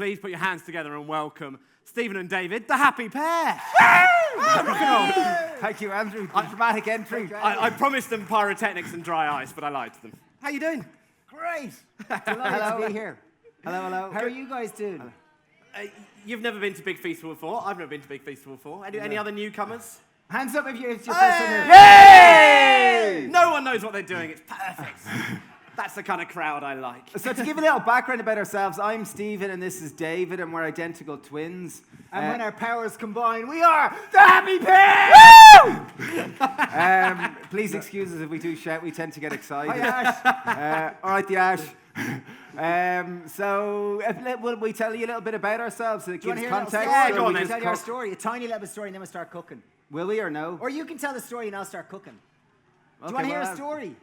please put your hands together and welcome Stephen and David, the Happy Pear. Thank you, Andrew. Dramatic entry. I promised them pyrotechnics and dry ice, but I lied to them. How you doing? Great. Delighted to be here. Hello. How are you guys doing? You've never been to Big Feastival before. I've never been to Big Feastival before. Any other newcomers? Hands up if it's your first time here. Yay! No one knows what they're doing. It's perfect. That's the kind of crowd I like. So to give a little background about ourselves, I'm Stephen and this is David, and we're identical twins. And when our powers combine, we are the Happy Pear! Please excuse us if we do shout. We tend to get excited. Hi, Ash. All right, the Ash. Will we tell you a little bit about ourselves? So it gives context. Yeah, go on then. Tell your story, a tiny little bit story, and then we'll start cooking. Will we or no? Or you can tell the story and I'll start cooking. Do you Okay, want to hear a story?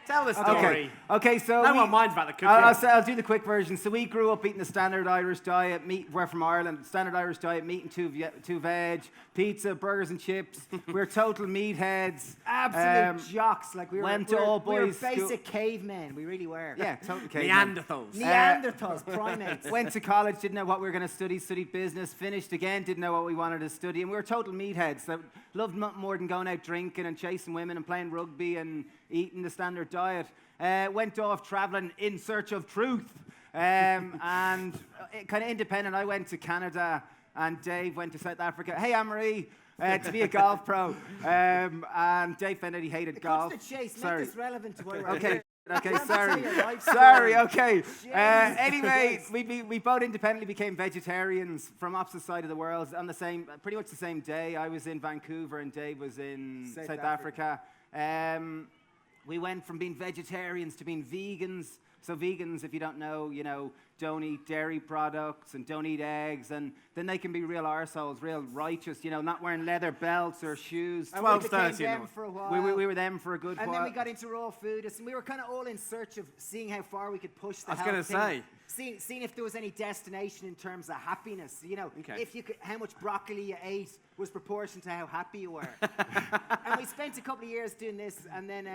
Tell the story. Okay, so no one minds about the cooking. I'll do the quick version. So we grew up eating the standard Irish diet. We're from Ireland. Standard Irish diet: meat and two veg, pizza, burgers and chips. We're total meatheads. Absolute jocks. Like we were boys basic cavemen. We really were. Yeah, total cavemen. Neanderthals, primates. Went to college, didn't know what we were going to study. Studied business. Finished again, didn't know what we wanted to study, and we were total meatheads. So loved nothing more than going out drinking and chasing women and playing rugby and eating the standard diet. Went off traveling in search of truth, and kind of independent. I went to Canada, and Dave went to South Africa. Hey, Anne-Marie, to be a golf pro. And Dave found out he hated golf. Cut to the chase. Make this relevant to where we're Okay, sorry. Okay. Anyway, we both independently became vegetarians from opposite side of the world on pretty much the same day. I was in Vancouver and Dave was in South Africa. We went from being vegetarians to being vegans. So vegans, if you don't know, don't eat dairy products and don't eat eggs, and then they can be real arseholes, real righteous, not wearing leather belts or shoes. 12:30 for a while. We were them for a good while. And then we got into raw food, and we were kind of all in search of seeing how far we could push the health. I was going to say. Seeing if there was any destination in terms of happiness. Okay. If you could, how much broccoli you ate was proportional to how happy you were. And we spent a couple of years doing this, and then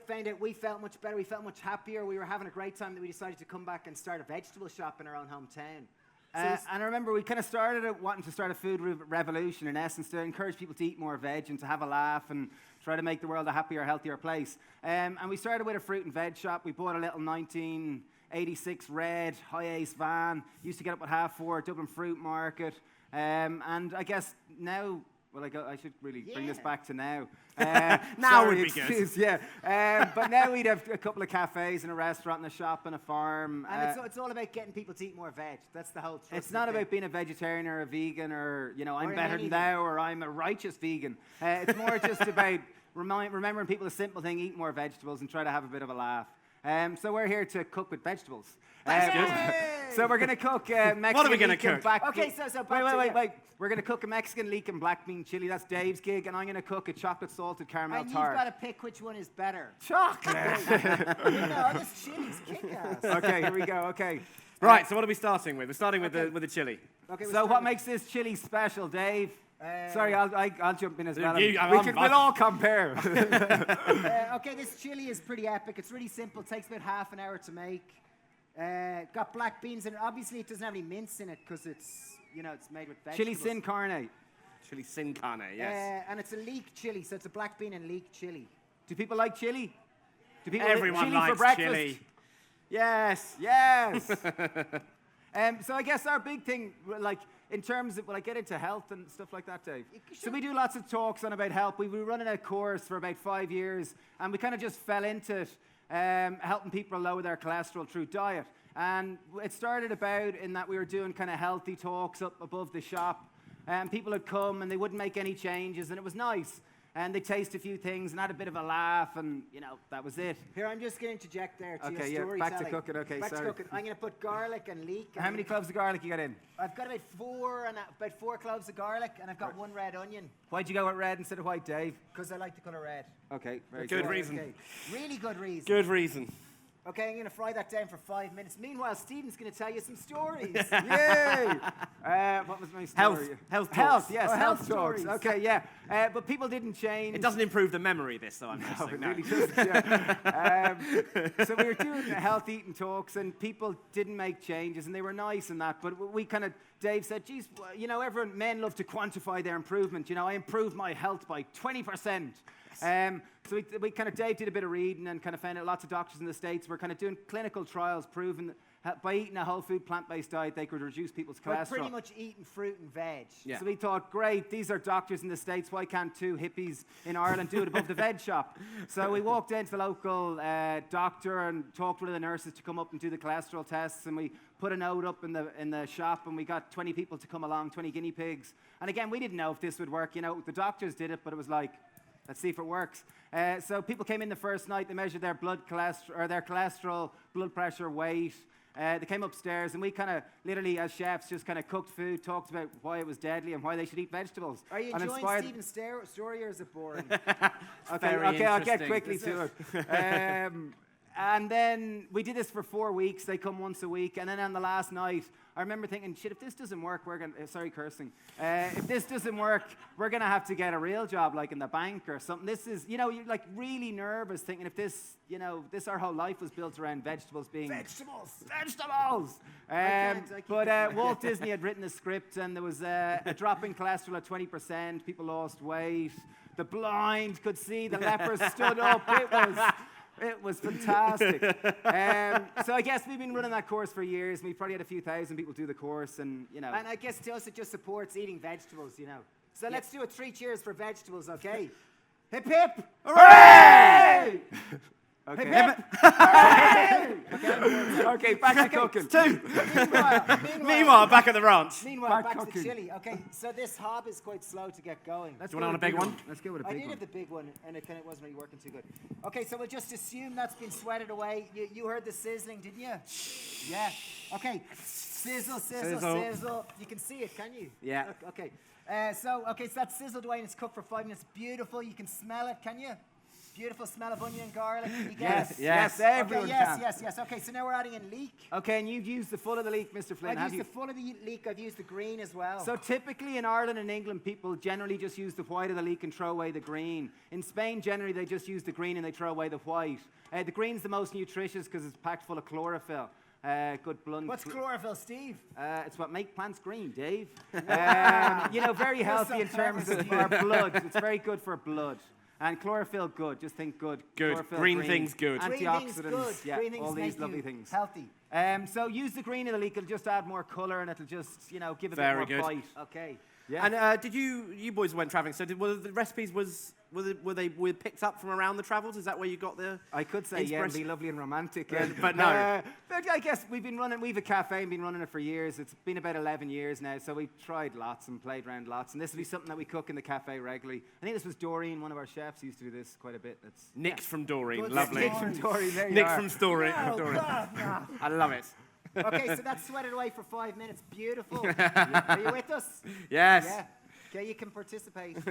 found out we felt much better, we felt much happier, we were having a great time that we decided to come back and start a vegetable shop in our own hometown. And I remember we kind of started wanting to start a food revolution, in essence, to encourage people to eat more veg and to have a laugh and try to make the world a happier, healthier place. And we started with a fruit and veg shop. We bought a little 1986 red high-ace van, used to get up at 4:30, Dublin Fruit Market. And I guess now... Well, I should really bring this back to now. Now would be good. Yeah. But now we'd have a couple of cafes and a restaurant and a shop and a farm. And it's all about getting people to eat more veg. That's the whole truth. It's not about being a vegetarian or a vegan or, I'm better than thou or I'm a righteous vegan. It's more just about remembering people the simple thing, eat more vegetables and try to have a bit of a laugh. So we're here to cook with vegetables. So we're going to cook Mexican. What are we going to cook? Okay, so wait. We're going to cook a Mexican Leek and Black Bean Chilli. That's Dave's gig. And I'm going to cook a chocolate salted caramel and tart. You've got to pick which one is better. Chocolate! This chili's kick-ass. Okay, here we go. Okay. Right, so what are we starting with? We're starting with the chili. Okay, so what makes this chili special, Dave? Sorry, I'll jump in as well. We'll all compare. Okay, this chili is pretty epic. It's really simple. It takes about half an hour to make. Got black beans in it. Obviously, it doesn't have any mince in it because it's made with vegetables. Chili sin carne. Chili sin carne, yes. And it's a leek chili, so it's a black bean and leek chili. Do people like chili? Do people Everyone chili likes for breakfast? chili. Yes. So I guess our big thing, in terms of, I get into health and stuff like that, Dave. So we do lots of talks on about health. We were running a course for about 5 years, and we kind of just fell into it, helping people lower their cholesterol through diet. And it started about in that we were doing kind of healthy talks up above the shop, and people would come and they wouldn't make any changes, and it was nice. And they taste a few things and had a bit of a laugh, and that was it. Here, I'm just going to interject there to your storytelling. Back to cooking. Okay, back to cooking. I'm going to put garlic and leek. How many cloves of garlic you got in? I've got about four cloves of garlic, and I've got one red onion. Why'd you go with red instead of white, Dave? Because I like the color red. Okay, very good reason. Okay. Really good reason. Good reason. Okay, I'm going to fry that down for 5 minutes. Meanwhile, Stephen's going to tell you some stories. Yay! What was my story? Health talks. Health, yes, Oh, health health talks. stories. Okay, yeah. But people didn't change. It doesn't improve the memory, this, though, I'm No, guessing. it No. really doesn't. Yeah. So we were doing health eating talks, and people didn't make changes, and they were nice and that. But we kind of, Dave said, geez, you know, men love to quantify their improvement. You know, I improved my health by 20%. So we kind of, Dave did a bit of reading and kind of found out lots of doctors in the States were kind of doing clinical trials proving that by eating a whole food plant-based diet, they could reduce people's But cholesterol. pretty much eating fruit and veg. Yeah. So we thought, great, these are doctors in the States. Why can't two hippies in Ireland do it above the veg shop? So we walked into the local doctor and talked to one of the nurses to come up and do the cholesterol tests. And we put a note up in the shop, and we got 20 people to come along, 20 guinea pigs. And again, we didn't know if this would work. You know, the doctors did it, but it was like, let's see if it works. So people came in the first night. They measured their their cholesterol, blood pressure, weight. They came upstairs, and we kind of literally, as chefs, just kind of cooked food, talked about why it was deadly and why they should eat vegetables. Are you and enjoying Stephen's story, or is it boring? Okay, I'll get interesting. quickly to it. And then we did this for 4 weeks. They come once a week. And then on the last night, I remember thinking, shit, if this doesn't work, we're going to, sorry, cursing. If this doesn't work, we're going to have to get a real job, like in the bank or something. This is, you know, you're like really nervous thinking if this, you know, our whole life was built around vegetables being... Vegetables! But Walt Disney had written a script, and there was a drop in cholesterol at 20%. People lost weight. The blind could see. The lepers stood up. It was fantastic. So I guess we've been running that course for years. We've probably had a few thousand people do the course, and you know. And I guess to us it just supports eating vegetables, you know. So let's do a 3 cheers for vegetables, okay? Hip hip! Hooray! Okay. Hip hip! Okay, back to cooking. 2. Meanwhile, back at the ranch. back back to the cooking. chili. Okay, so this hob is quite slow to get going. Let's Do you go want with a big one? Let's go with a I big did one. have the big one, and it kind of wasn't really working too good. Okay, so we'll just assume that's been sweated away. You heard the sizzling, didn't you? Yeah. Okay. Sizzle, sizzle, Sizzle. sizzle. You can see it, can you? Yeah. Okay. So that's sizzled away and it's cooked for 5 minutes. Beautiful. You can smell it, can you? Beautiful smell of onion and garlic. Can you guess? Yes, everyone okay, can. yes. Okay, so now we're adding in leek. Okay, and you've used the full of the leek, Mr. Flynn, I've have used you? the full of the leek. I've used the green as well. So typically in Ireland and England, people generally just use the white of the leek and throw away the green. In Spain, generally, they just use the green and they throw away the white. The green's the most nutritious because it's packed full of chlorophyll. Good blunt. What's chlorophyll, Steve? It's what makes plants green, Dave. You know, very healthy in terms of our blood. It's very good for blood. And chlorophyll, good. Just think good. Good. Chlorophyll, Green things, good. Green things Antioxidants, good. yeah, Green things all make these you lovely things. Healthy. So use the green of the leek. It'll just add more colour, and it'll just, you know, give a Very bit more good. bite. Okay. Yeah. And did you boys went travelling? So were the recipes were they picked up from around the travels? Is that where you got the? I could say yeah, and inspiration? be lovely and romantic, but no. But I guess we've a cafe and been running it for years. It's been about 11 years now, so we've tried lots and played around lots. And this will be something that we cook in the cafe regularly. I think this was Doreen, one of our chefs, used to do this quite a bit. That's Nicked from Doreen, Good lovely. Nick from Doreen. There you Nick are. from Doreen. I love it. Okay, so that's sweated away for 5 minutes. Beautiful. Are you with us? Yes. Yeah. Okay, you can participate.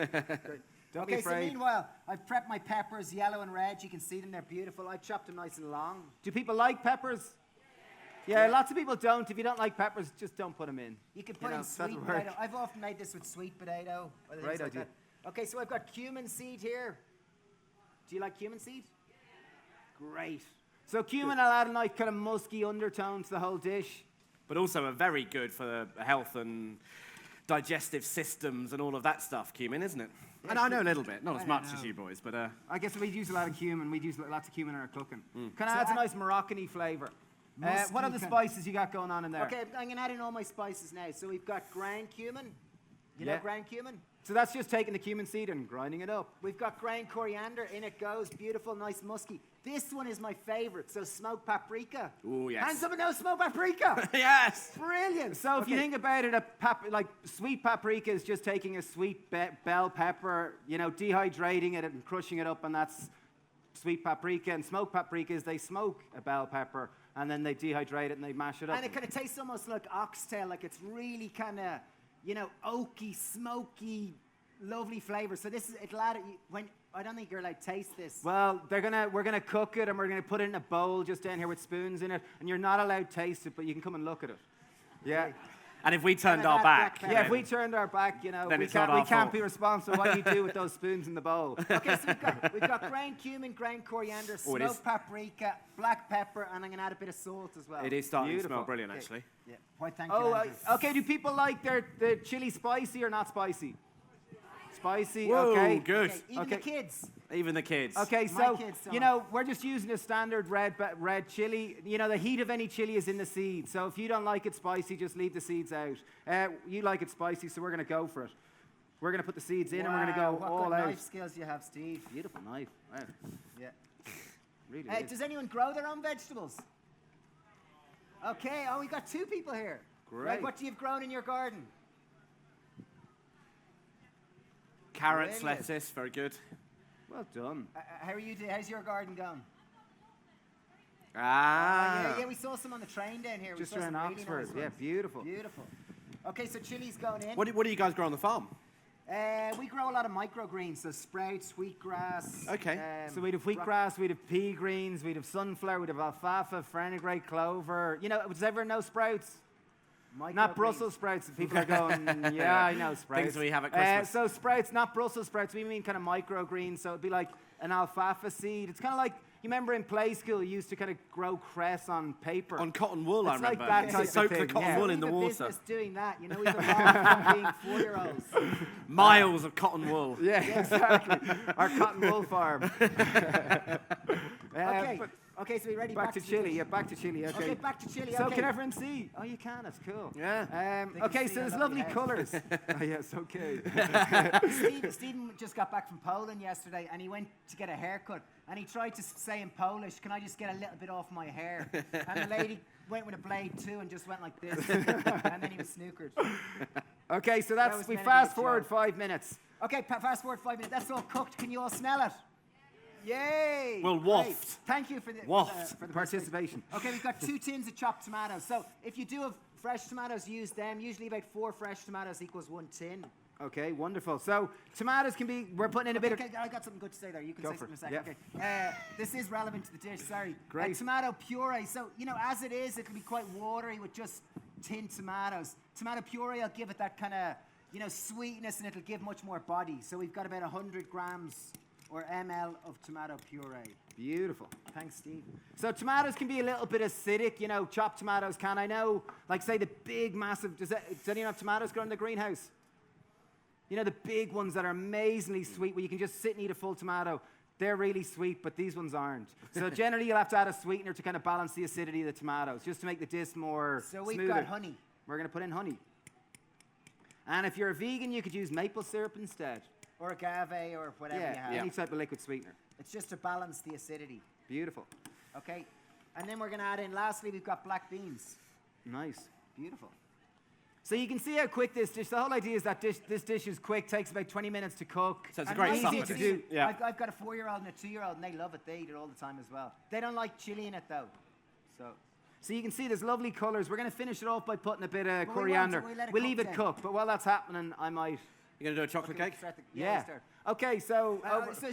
Don't be Okay, so afraid. meanwhile, I've prepped my peppers, yellow and red. You can see them, they're beautiful. I've chopped them nice and long. Do people like peppers? Yeah, lots of people don't. If you don't like peppers, just don't put them in. You can put know, in that'll sweet work. potato. I've often made this with sweet potato. Or things Great like idea. that. Okay, so I've got cumin seed here. Do you like cumin seed? Great. So cumin will add a nice kind of musky undertone to the whole dish. But also are very good for health and digestive systems and all of that stuff, cumin, isn't it? Yeah, and I know a little bit, not I as don't much know. as you boys, but I guess we'd use a lot of cumin. We'd use lots of cumin in our cooking. Kind of adds a nice Moroccan-y flavour. What are the Musky spices you got going on in there? Okay, I'm going to add in all my spices now. So we've got ground cumin. You Yeah. know ground cumin? So that's just taking the cumin seed and grinding it up. We've got ground coriander. In it goes. Beautiful, nice, musky. This one is my favorite. So smoked paprika. Oh, yes. Hands up and no smoked paprika. Yes. Brilliant. So if you think about it, like sweet paprika is just taking a sweet bell pepper, you know, dehydrating it and crushing it up, and that's sweet paprika. And smoked paprika is they smoke a bell pepper and then they dehydrate it and they mash it up. And it kind of tastes almost like oxtail, like it's really kind of, you know, oaky, smoky, lovely flavor. So this is, it'll add, I don't think you're allowed to taste this. Well, we're gonna cook it and we're gonna put it in a bowl just down here with spoons in it, and you're not allowed to taste it, but you can come and look at it. Yeah. Okay. And if we turned And our that back, black Yeah, if then- we turned our back, you know, Then we it's not can't, we our can't fault. be responsible for what you do with those spoons in the bowl. Okay, so we've got ground cumin, ground coriander, Oh, it is- smoked paprika, black pepper, and I'm going to add a bit of salt as well. it is starting to Beautiful. smell brilliant, Okay. actually. Yeah. Why, thank you. Oh, Andrew. okay. Do people like the chili spicy or not spicy? Spicy. Whoa, Okay. good. Okay, even the Okay. kids. Even the kids. Okay, My so kids don't. you know we're just using a standard red chili. You know the heat of any chili is in the seeds. So if you don't like it spicy, just leave the seeds out. You like it spicy, so we're gonna go for it. We're gonna put the seeds in and we're gonna go Wow, all what good out. knife skills you have, Steve. Beautiful knife. Wow. Yeah. Really. is. Does anyone grow their own vegetables? Okay. Oh, we got 2 people here. Great. Right, what do you have grown in your garden? Carrots, Brilliant. lettuce, very good. Well done. How are you doing? How's your garden going? Ah. Yeah, we saw some on the train down here. Just we saw around some really Oxford. nice Yeah, ones. beautiful. Beautiful. Okay, so chili's going in. What do you guys grow on the farm? We grow a lot of microgreens, so sprouts, wheatgrass. Okay. So we'd have wheatgrass, we'd have pea greens, we'd have sunflower, we'd have alfalfa, fenugreek, clover. You know, does everyone know sprouts? Not Brussels sprouts. People are going, yeah, I know sprouts. Things we have at Christmas. So sprouts, not Brussels sprouts. We mean kind of microgreens. So it'd be like an alfalfa seed. It's kind of like, you remember in play school, you used to kind of grow cress on paper. On cotton wool, I It's like remember. that You type of soak the thing, cotton yeah. wool in the the water. business doing that, you know, we've evolved from being 4-year-olds. Miles of cotton wool. Yeah, exactly. Our cotton wool farm. Okay. but Okay, so we ready? back to the chili. dish? Yeah, back to chili. Okay. Okay, back to chili. So okay. can everyone see? Oh, you can. That's cool. Yeah. They can Okay, see so our there's lovely lovely heads. colours. Oh, yes, okay. Stephen just got back from Poland yesterday, and he went to get a haircut, and he tried to say in Polish, "Can I just get a little bit off my hair?" And the lady went with a blade too, and just went like this, and then he was snookered. Okay, so That that's was we meant to be a fast forward joke. 5 minutes. Okay, fast forward 5 minutes. That's all cooked. Can you all smell it? Yay! We'll Great. waft. Thank you for the Waft. for the Participation. Okay, we've got 2 tins of chopped tomatoes. So if you do have fresh tomatoes, use them. Usually about 4 fresh tomatoes equals 1 tin. Okay, wonderful. So tomatoes can be. We're putting in a bit of. Okay, I got something good to say there. You can Go say for something in a it, second. Okay. This is relevant to the dish. Sorry. Great. Tomato puree. So you know, as it is, it'll be quite watery with just tinned tomatoes. Tomato puree, I'll give it that kind of sweetness, and it'll give much more body. So we've got about 100 grams or ml of tomato puree. Beautiful. Thanks, Steve. So tomatoes can be a little bit acidic. You know, chopped tomatoes can. I know, like say the big, massive. Does anyone have tomatoes grown in the greenhouse? You know, the big ones that are amazingly sweet, where you can just sit and eat a full tomato. They're really sweet, but these ones aren't. So generally, you'll have to add a sweetener to kind of balance the acidity of the tomatoes, just to make the dish more So we've smoother. got honey. We're going to put in honey. And if you're a vegan, you could use maple syrup instead. Or agave or whatever you have. Any type of liquid sweetener. It's just to balance the acidity. Beautiful. Okay. And then we're going to add in, lastly, we've got black beans. Nice. Beautiful. So you can see how quick this dish, the whole idea is that this dish is quick, takes about 20 minutes to cook. So it's a And great nice supper to dish. do. Yeah. I've got a 4-year-old and a 2-year-old, and they love it. They eat it all the time as well. They don't like chili in it, though. So you can see there's lovely colours. We're going to finish it off by putting a bit of But we won't, coriander. we'll let it We'll cook leave it then. cook, but while that's happening, I might. You gonna do a chocolate Okay, cake? start the- Yeah. start. Okay, so.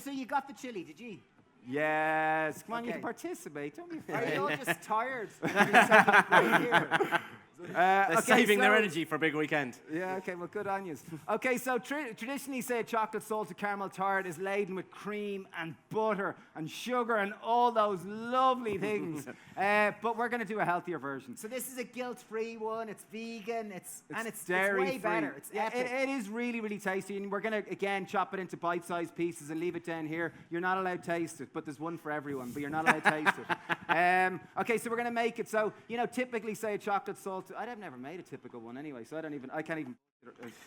So you got the chili, did you? Yes. Come on, you Okay. can participate. Don't be Are afraid. you all just tired? Here. They're saving their so- energy for a big weekend. Yeah, okay, well, good on you. Okay, so traditionally, say a chocolate salted caramel tart is laden with cream and butter and sugar and all those lovely things. But we're going to do a healthier version. So this is a guilt-free one. It's vegan. It's dairy-free. way better. It's Yeah, epic. it is really, really tasty. And we're going to, again, chop it into bite-sized pieces and leave it down here. You're not allowed to taste it, but there's one for everyone. But you're not allowed to taste it. Okay, so we're going to make it. So, typically, say a chocolate salt. I've never made a typical one anyway, so I can't even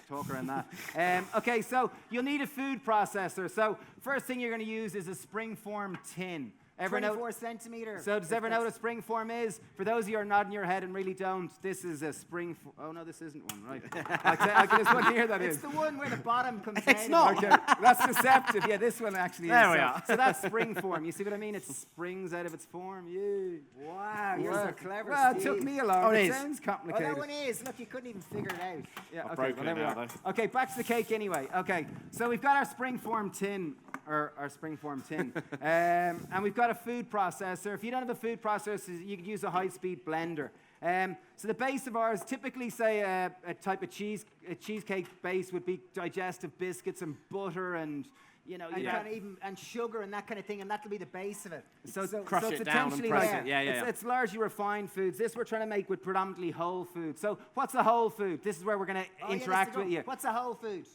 talk around that. Okay, so you'll need a food processor. So first thing you're going to use is a springform tin. Ever 24 centimeter. So does everyone know what a spring form is? For those of you who are nodding your head and really don't, this is a spring form. Oh, no, this isn't one, right. I can just one here that It's is. the one where the bottom comes down. It's not. Okay, that's deceptive. Yeah, this one actually There is. we so, are. so that's spring form. You see what I mean? It springs out of its form. Yeah. Wow, you're so clever, Well, it Steve. took me a long. Oh, it it is. sounds Oh, complicated. that one is. Look, you couldn't even figure it out. Yeah, okay, broken well, there it we now, are. Okay, back to the cake anyway. Okay, so we've got our spring form tin, or our spring form tin, and we've got a food processor. If you don't have a food processor, you could use a high-speed blender. So the base of ours, typically say a type of cheesecake base would be digestive biscuits and butter and, you know, And kind of even and sugar and that kind of thing, and that'll be the base of it. So Crush it's it down and essentially press like, it. Yeah. It's largely refined foods. This we're trying to make with predominantly whole food. So what's a whole food? This is where we're going to interact with you. What's a whole food?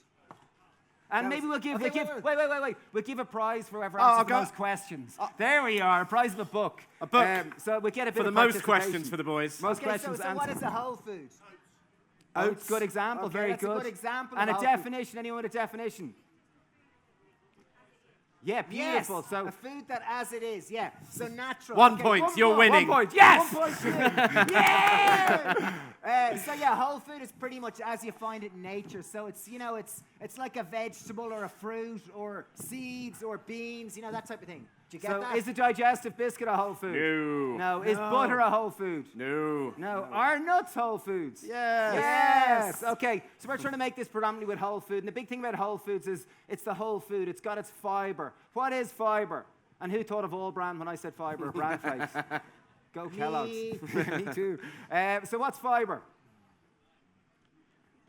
And That maybe was- we'll give, okay, wait. We'll give a prize for whoever I'll answers the go. most questions. There we are, a prize of a book. A book. So we get a bit For the of most participation. questions for the boys. Most Okay, questions so what answered. is a whole food? Oats, good example, Okay, very that's a good. good example And of a whole food. definition, anyone with a definition? Yeah, Yes, beautiful. So a food that as it is, yeah. So natural. 1 Okay, point, one you're point. winning. 1 point, yes! 1 point. Yeah! So yeah, whole food is pretty much as you find it in nature. So it's, you know, it's like a vegetable or a fruit or seeds or beans, you know, that type of thing. Do you get So that? is a digestive biscuit a whole food? No. No. Is butter a whole food? No. No. Are nuts whole foods? Yes. Yes. Okay. So we're trying to make this predominantly with whole food. And the big thing about whole foods is it's the whole food. It's got its fiber. What is fiber? And who thought of all brand when I said fiber? Bran flakes. Go Kellogg's. Me too. So what's fiber?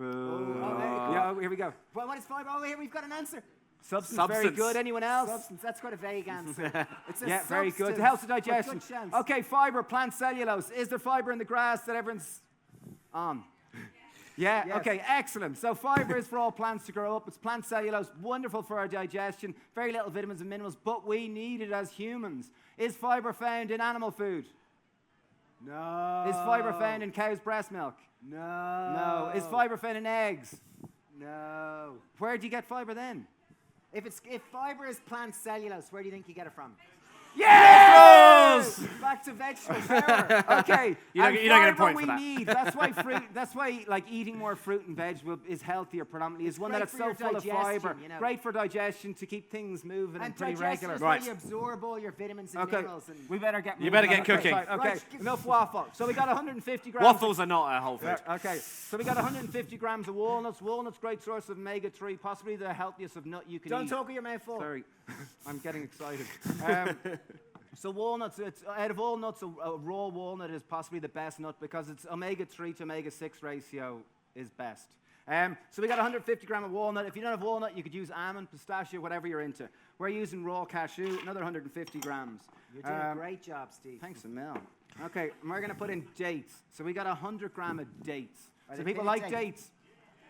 Yeah, here we go. Well, what is fiber? Oh, here we've got an answer. Substance. Very good. Anyone else? Substance. That's quite a vague answer. It's a Yeah, very good. substance It helps with with digestion. good chance. Okay, fiber, plant cellulose. Is there fiber in the grass that everyone's on? Yeah, Yes. okay, excellent. So fiber is for all plants to grow up. It's plant cellulose, wonderful for our digestion. Very little vitamins and minerals, but we need it as humans. Is fiber found in animal food? No. Is fiber found in cow's breast milk? No. No. Is fiber found in eggs? No. Where do you get fiber then? If fiber is plant cellulose, where do you think you get it from? Yes! Back to vegetable power. Okay. You don't and get a fiber point we for that. need. That's why like eating more fruit and veg is healthier predominantly. Is one great that is for so your full of digestion, fiber. you know. Great for digestion to keep things moving and, And pretty digestion regular. is Right. where you absorb all your vitamins and Okay, minerals. And we better get. You moving better on. get Okay, cooking. right, okay, Right. enough waffle. So we got 150 grams. Waffles are not a whole food. Yeah, okay, so we got 150 grams of walnuts. Walnuts, great source of omega-3, possibly the healthiest of nut you can don't eat. talk with your mouth full. Sorry, I'm getting excited. So walnuts, out of all nuts, a raw walnut is possibly the best nut because its omega-3 to omega-6 ratio is best. So we got 150 gram of walnut. If you don't have walnut, you could use almond, pistachio, whatever you're into. We're using raw cashew, another 150 grams. You're doing a great job, Steve. Thanks a mil. Okay, and we're going to put in dates. So we got 100 gram of dates. Are So they people pitted like dates? dates.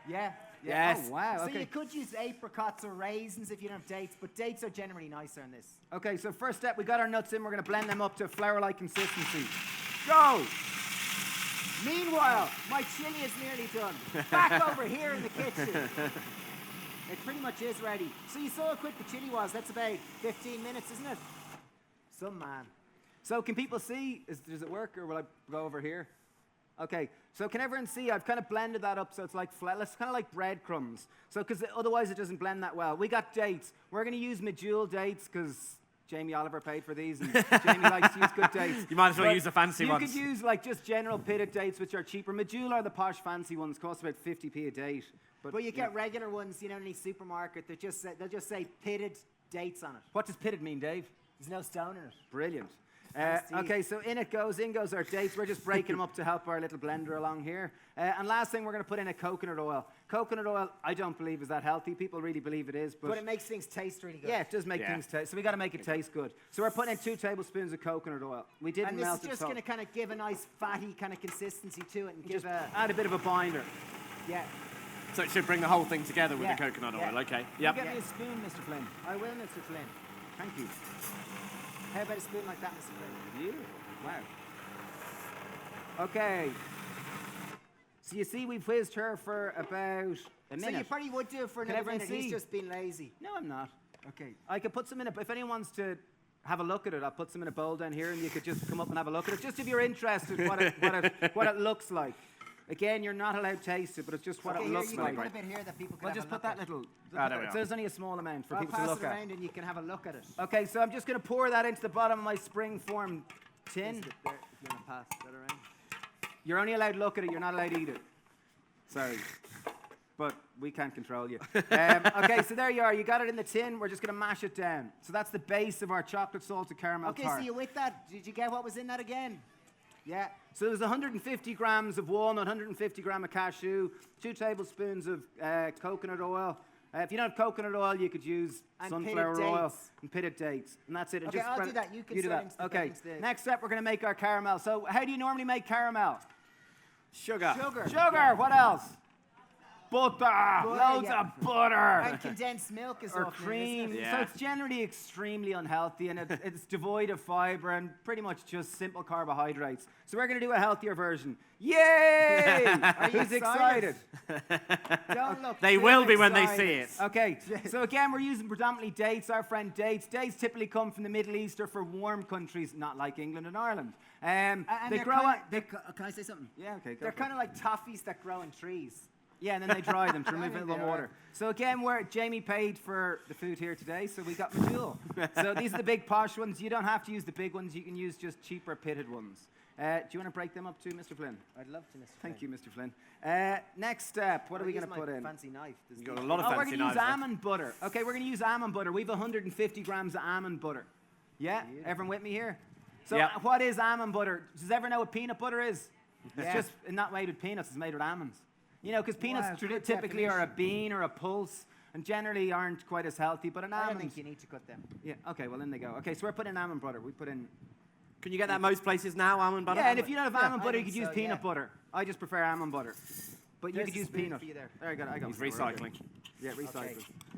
Yeah. Yes. Oh, wow, So okay. you could use apricots or raisins if you don't have dates, but dates are generally nicer in this. Okay, so first step, we got our nuts in. We're going to blend them up to a flour-like consistency. Go! Meanwhile, my chili is nearly done. Back over here in the kitchen. It pretty much is ready. So you saw how quick the chili was. That's about 15 minutes, isn't it? Some man. So can people see? Does it work, or will I go over here? Okay, so can everyone see? I've kind of blended that up so it's like it's kind of like breadcrumbs. So because otherwise it doesn't blend that well. We got dates. We're going to use medjool dates because Jamie Oliver paid for these, and Jamie likes to use good dates. You might as well But use the fancy ones. You could use like just general pitted dates, which are cheaper. Medjool are the posh fancy ones, cost about 50p a date. But you get regular ones, you know, in any supermarket. They'll just say pitted dates on it. What does pitted mean, Dave? There's no stone in it. Brilliant. Thanks, Steve. Okay, so in goes our dates. We're just breaking them up to help our little blender along here. And last thing, we're going to put in a coconut oil. Coconut oil, I don't believe is that healthy. People really believe it is. But it makes things taste really good. yeah, it does make things taste. So we got to make it taste good. So we're putting in 2 tablespoons of coconut oil. We didn't And this melt is it. just so going to kind of give a nice fatty kind of consistency to it and just give a, add a bit of a binder. yeah. So it should bring the whole thing together with Yeah. the coconut Yeah. oil. Okay. You Yep. get me a spoon, Mr. Flynn. I will, Mr. Flynn. Thank you. How about a spoon like that, Mr. Flynn? Yeah. Wow. Okay. So you see, we've whizzed her for about a minute. So you probably would do it for Can another everyone minute. He's see? just being lazy. No, I'm not. Okay. I could put some in it, but if anyone wants to have a look at it. I'll put some in a bowl down here, and you could just come up and have a look at it, just if you're interested what it looks like. Again, you're not allowed to taste it, but it's just what it looks like. Put a bit here that people can Well, have just a put look that at. little. there we are. There's only a small amount for people to I'll look pass it at. around and you can have a look at it. Okay, so I'm just going to pour that into the bottom of my spring-form tin. If you want to pass that around. You're only allowed to look at it. You're not allowed to eat it. Sorry. But we can't control you. Okay, so there you are. You got it in the tin. We're just going to mash it down. So that's the base of our chocolate salted caramel Okay, tart. so you with that? Did you get what was in that again? Yeah. So there's 150 grams of walnut, 150 gram of cashew, 2 tablespoons of coconut oil. If you don't have coconut oil, you could use And sunflower pitted oil dates. and pitted dates. And that's it. And Okay, just I'll spread do it- that. You can do sort that. into the Okay. things there. Next up, we're going to make our caramel. So how do you normally make caramel? Sugar. Sugar. Sugar. What else? Butter. Loads yeah. of butter. And condensed milk is Or often, cream. isn't it? Yeah. So it's generally extremely unhealthy, and it's devoid of fiber and pretty much just simple carbohydrates. So we're going to do a healthier version. Yay! Are you Who's excited? excited? Don't look They too will be when they excited. see it. Okay, so again, we're using predominantly dates, our friend dates. Dates typically come from the Middle East or for warm countries, not like England and Ireland. And They they're grow kinda- on... Can I say something? Yeah, okay, go They're for it. kind of like toffees that grow in trees. Yeah, and then they dry them to remove think it with they are. water. So again, Jamie paid for the food here today, so we got Medjool. So these are the big posh ones. You don't have to use the big ones. You can use just cheaper pitted ones. Do you want to break them up too, Mr. Flynn? I'd love to, Mr. Thank you, Mr. Flynn. Next step, what are we going to put in? Fancy knife. You got a lot of Oh, we're fancy going to use knives. almond butter. Okay, we're going to use almond butter. We have 150 grams of almond butter. Yeah? Everyone with me here? So Yeah. what is almond butter? Does everyone know what peanut butter is? Yeah. It's just not made with peanuts, it's made with almonds. You know, because peanuts Wow, good typically are a definition. bean or a pulse and generally aren't quite as healthy, but an I don't almond... think you need to cut them. Yeah, okay, well, in they go. Okay, so we're putting in almond butter. We put in... Can you get that most places now, almond butter? Yeah, and if you don't have almond I butter, you think could use so, peanut yeah. butter. I just prefer almond butter. But you There's could a use spoon peanut. for you there. There, I got He's one. We're recycling. good. Yeah, recycling. Okay.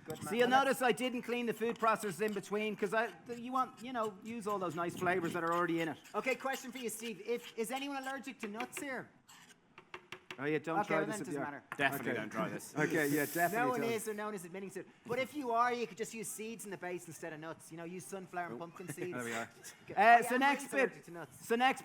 Good So man. you'll Well, notice I didn't clean the food processors in between because you want, use all those nice flavors that are already in it. Okay, question for you, Steve. Is anyone allergic to nuts here? Oh yeah, don't Okay, try well this then it if doesn't you are. matter. Definitely Okay. don't try this. Okay, yeah, definitely. No one don't. is, or no one is admitting to it. But if you are, you could just use seeds in the base instead of nuts. Use sunflower and pumpkin seeds. There we are. Yeah, So I'm next really bit, allergic to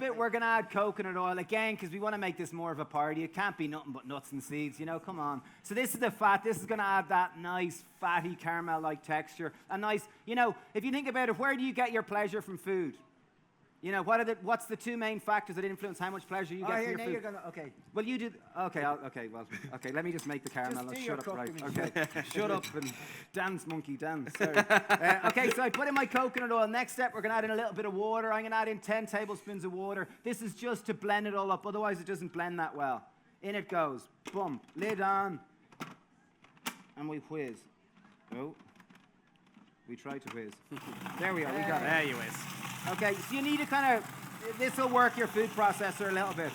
nuts. we're gonna add coconut oil again because we want to make this more of a party. It can't be nothing but nuts and seeds, come on. So this is the fat. This is gonna add that nice fatty caramel-like texture. A nice, if you think about it, where do you get your pleasure from food? What's the 2 main factors that influence how much pleasure you get from Here, your now food? you're gonna. Okay. Well, you do. Okay, okay. Let me just make the caramel. Just and do shut your up, right? cooking. Okay, shut up and dance, monkey, dance. Sorry. Okay, so I put in my coconut oil. Next step, we're gonna add in a little bit of water. I'm gonna add in 10 tablespoons of water. This is just to blend it all up. Otherwise, it doesn't blend that well. In it goes. Boom. Lid on. And we whiz. Oh. We try to whiz. There we are. We got it. There you is. Okay, so you need to kind of, this will work your food processor a little bit.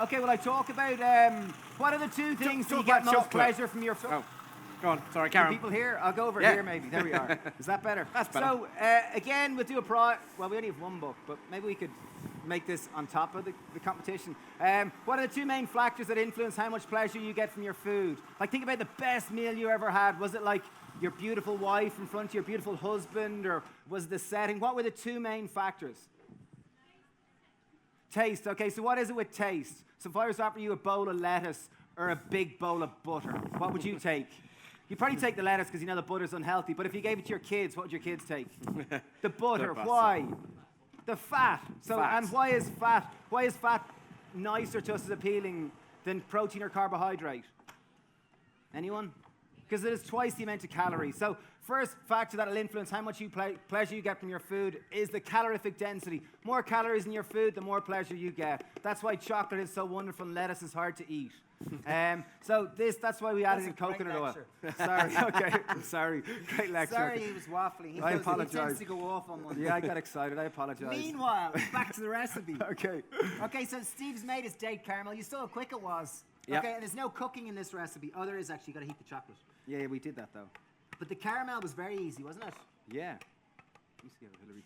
Okay, well I talk about, what are the 2 things that you talk get about most chocolate. pleasure from your food? Oh, go on. Sorry, The Karen. people here? I'll go over Yeah. here maybe. There we are. Is that better? That's better. So, again, we'll do well, we only have 1 book, but maybe we could make this on top of the competition. What are the 2 main factors that influence how much pleasure you get from your food? Like, think about the best meal you ever had. Was it like your beautiful wife in front of your beautiful husband, or was the setting? What were the 2 main factors? Taste. Okay, so what is it with taste? So if I was to offer you a bowl of lettuce or a big bowl of butter, what would you take? You'd probably take the lettuce because the butter's unhealthy, but if you gave it to your kids, what would your kids take? The butter. butter. Why? The fat. So, Fat. and why is fat nicer to us as appealing than protein or carbohydrate? Anyone? Because it is twice the amount of calories. So first factor that will influence how much pleasure you get from your food is the calorific density. More calories in your food, the more pleasure you get. That's why chocolate is so wonderful and lettuce is hard to eat. That's why we added in That's a great coconut oil. lecture. Sorry, okay, I'm sorry. Great lecture. Sorry, he was waffling. He I He apologise. tends to go off on one. Yeah, I got excited. I apologize. Meanwhile, back to the recipe. Okay. Okay, so Steve's made his date caramel. You saw how quick it was. Yeah. Okay, and there's no cooking in this recipe. Oh, there is actually. You got to heat the chocolate. Yeah, we did that though. But the caramel was very easy, wasn't it? Yeah. You see how Hillary.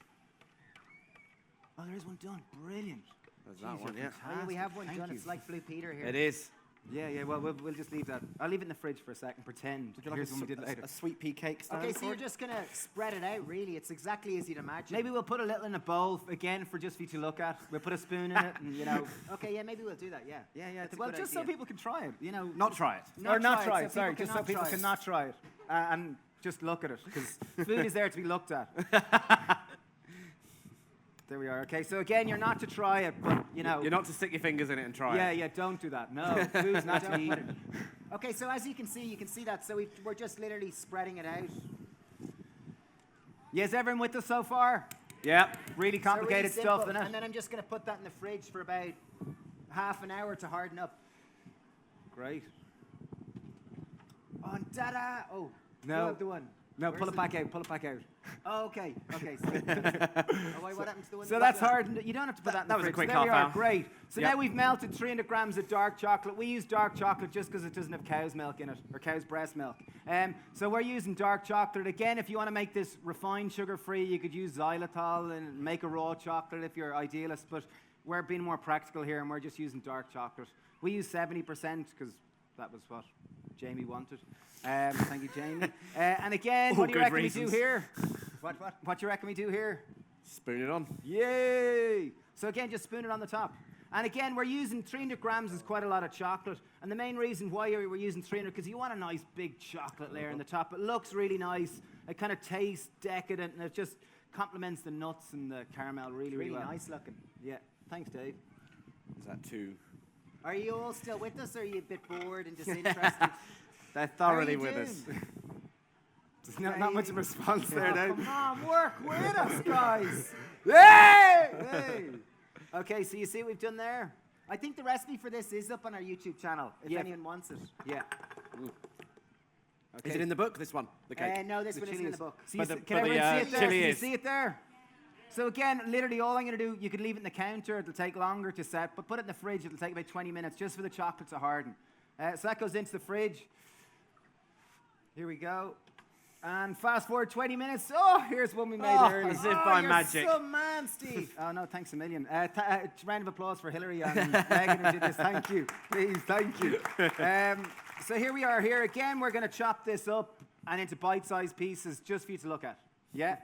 Oh, there is one done. Brilliant. There's that Jeez, one, you're yeah. Oh, yeah, we have one Thank done. you. It's like Blue Peter here. It is. Yeah, well, we'll just leave that. I'll leave it in the fridge for a second, pretend. Would you like Here's when we did later. a sweet pea cake stand? Okay, so for you're it? just gonna spread it out, really. It's exactly as you'd imagine. Maybe we'll put a little in a bowl, again, for just for you to look at. We'll put a spoon in it, and, you know. Okay, yeah, maybe we'll do that, yeah. Yeah. That's a Well, good just so idea. people can try it, you know. Not try it. Or not try so it, sorry. people Just so cannot people try it. cannot try it. And just look at it, because food is there to be looked at. There we are. Okay, so again, you're not to try it, but, you know. You're not to stick your fingers in it and try it. Yeah, don't do that. No, food's not to be eaten. Okay, so as you can see that. So we're just literally spreading it out. Yes, everyone with us so far? Yeah. Really So complicated really stuff, simple. isn't it? And then I'm just gonna put that in the fridge for about half an hour to harden up. Great. Oh, da-da! Oh, No. you have the one. No, Where's pull it the- back out, pull it back out. Oh, okay. So, wait, what happened to the one? So that that's was- hardened. You don't have to put that in the that was a fridge. quick There we half are. hour. Great. So Yep. now we've melted 300 grams of dark chocolate. We use dark chocolate just because it doesn't have cow's milk in it, or cow's breast milk. So we're using dark chocolate. Again, if you want to make this refined sugar-free, you could use xylitol and make a raw chocolate if you're idealist, but we're being more practical here, and we're just using dark chocolate. We use 70% because that was what Jamie wanted. Thank you, Jamie. And again, All what do you good reckon reasons. we do here? What do you reckon we do here? Spoon it on. Yay! So again, just spoon it on the top. And again, we're using 300 grams is quite a lot of chocolate. And the main reason why we're using 300, because you want a nice big chocolate layer on the top. It looks really nice. It kind of tastes decadent, and it just complements the nuts and the caramel really, really Really well. nice looking. Yeah. Thanks, Dave. Is that too? Are you all still with us, or are you a bit bored and just interested? They're How are thoroughly you with doing? us. There's not much of a response there, Oh, Dave. come on, work with us, guys. Hey! Okay, so you see what we've done there? I think the recipe for this is up on our YouTube channel, if Yeah. anyone wants it. Yeah. Is it in the book, this one? The cake? No, this one isn't chili in the is- book. So But you the- see, can but the, everyone see it there? chili Can you is. see it there? So again, literally all I'm going to do, you could leave it in the counter. It'll take longer to set, but put it in the fridge. It'll take about 20 minutes just for the chocolate to harden. So that goes into the fridge. Here we go. And fast forward 20 minutes. Oh, here's one we made earlier. as if by you're magic. some man, Steve. Oh, no, thanks a million. Round of applause for Hillary and Megan who did this. Thank you. Please, thank you. So here we are here. Again, we're going to chop this up and into bite-sized pieces just for you to look at. Yeah?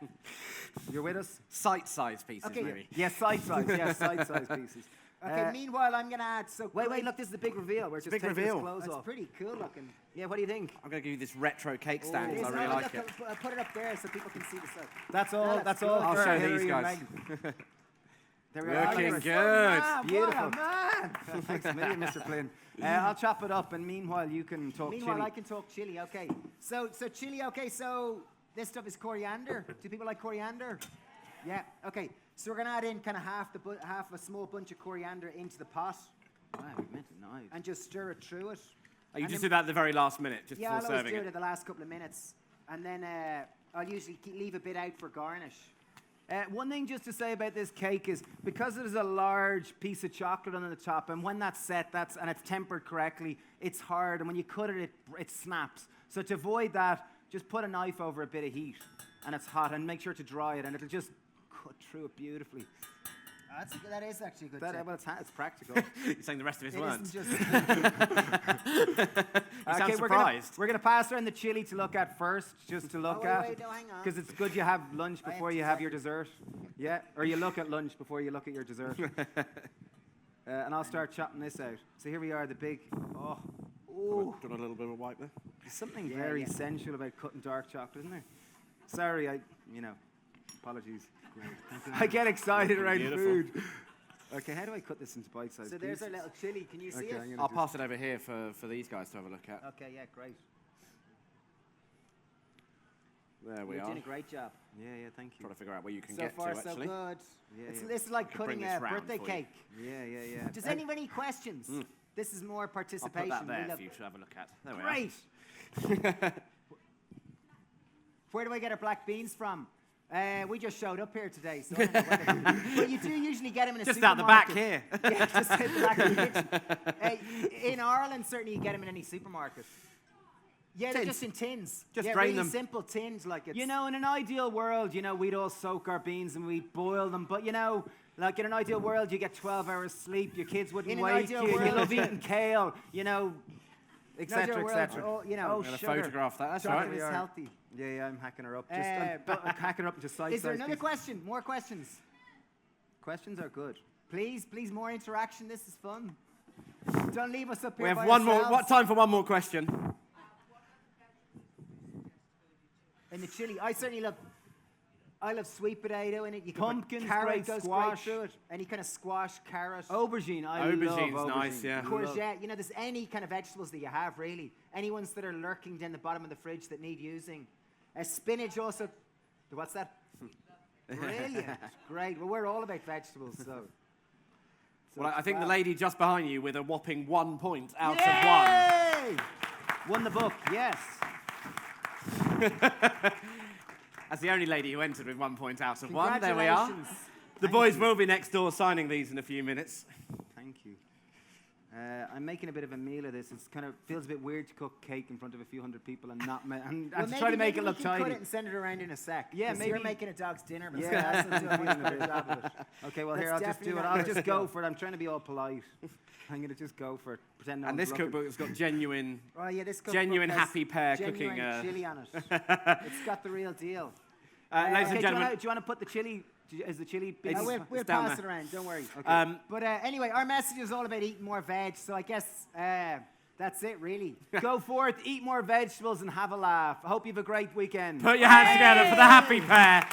You're with us? Sight-sized pieces, Okay. maybe. Yes, side-size. Yes, side-size pieces. Okay, meanwhile, I'm going to add... So Wait, look, this is the big reveal. We're just big taking reveal. this clothes That's off. pretty cool looking. Yeah, what do you think? I'm going to give you this retro cake stand It because is. I really Oh, like look, it. I'll put it up there so people can see the stuff. That's all. that's That's good. all. I'll for show Hillary these and guys. Megan. There we are. Looking You're a good. Man, Beautiful. What a man. Thanks a million, Mr. Flynn. I'll chop it up, and meanwhile, you can talk Meanwhile, chili. I can talk chili. Okay. So chili. Okay. So this stuff is coriander. Do people like coriander? Yeah. Okay. So we're gonna add in kind of half a small bunch of coriander into the pot Wow, you meant a knife. and just stir it through it. Oh, you And just then- do that at the very last minute, just Yeah, I'll before always serving do it it. at the last couple of minutes, and then I'll usually leave a bit out for garnish. One thing just to say about this cake is because it is a large piece of chocolate on the top, and when that's set, and it's tempered correctly, it's hard, and when you cut it, it snaps. So to avoid that, just put a knife over a bit of heat, and it's hot, and make sure to dry it, and it'll just cut through it beautifully. That is actually a good. That, tip. well, it's practical. You're saying the rest of his It weren't. isn't You just. sound We're surprised. gonna pass around the chili to look at first, just to look at. Wait, no, hang on. Because it's good you have lunch I have before to you have check. your dessert. Yeah, or you look at lunch before you look at your dessert. And I'll start chopping this out. So here we are, the big. Oh, ooh. Do you want a little bit of a wipe there? There's something Yeah, very yeah. sensual about cutting dark chocolate, isn't there? Sorry, apologies. I get excited Looking around beautiful. food. Okay, how do I cut this into bite-sized So pieces? there's our little chili. Can you see Okay, it? I'm gonna I'll do- pass it over here for these guys to have a look at. Okay, yeah, great. There we You're are. doing a great job. Yeah, thank you. Trying to figure out where you can So get far, to, so actually. good. Yeah, It's yeah. This is like Could bring cutting this a round birthday for you. cake. Yeah. Does anyone any questions? This is more I'll participation. put that We there love- for you to have a look at. There we Great. Where do I get our black beans from? We just showed up here today, so I don't know where they- but you do usually get them in a Just out the back supermarket. here. Yeah, just out the back of the kitchen. In Ireland, certainly you get them in any supermarket. Yeah, they're Tins. just in tins. Just yeah, drain really them. simple tins, like it's... You know, in an ideal world, you know, we'd all soak our beans and we'd boil them. But, you know, like in an ideal world, you get 12 hours sleep. Your kids wouldn't In an wake ideal you. You world- love eating kale, you know, et In an ideal cetera, et world, cetera. oh, you know, Oh, I'm going to sugar. photograph that. That's chocolate right. is healthy. Yeah, I'm hacking her up. Just but- hacking her up into size. Is there another question? More questions? Questions are good. Please, more interaction. This is fun. Don't leave us up here We have by one more. ourselves. What time for one more question? In the chili, I love sweet potato in it. You can Pumpkin's put carrot great, goes squash. great through it. Any kind of squash, carrot, Aubergine, I love Aubergine's aubergine. nice, yeah. courgette. You know, there's any kind of vegetables that you have, really. Any ones that are lurking down the bottom of the fridge that need using. Spinach also. What's that? Brilliant. Great. Well, we're all about vegetables, so. Well, I think the lady just behind you with a whopping 1 point out of Yay! Won the book, yes. 1. That's the only lady who entered with 1 point out of 1. There we are. Congratulations. The boys will be next door signing these in a few minutes. Thank you. I'm making a bit of a meal of this. It's kind of feels a bit weird to cook cake in front of a few hundred people and not and to try to make it look we can tidy. cut it and send it around in a sec. Yeah, 'cause maybe- you're making a dog's dinner. But Yeah, that's I'm feeling a bit job of it. Okay, well, here, That's I'll just do definitely it. not I'll your just go skill. for it. I'm trying to be all polite. I'm going to just go for it. Pretend no And one's this looking. cookbook has got genuine. Oh yeah, this cookbook Genuine has Happy Pear genuine cooking, chili on it. It's got the real deal. Ladies Okay, and do you gentlemen, want to put the chili? Is the chili? big? It's- We'll down pass there. it around. Don't worry. Okay. But anyway, our message is all about eating more veg. So I guess that's it, really. Go forth, eat more vegetables, and have a laugh. I hope you have a great weekend. put your hands together for the Happy Pear.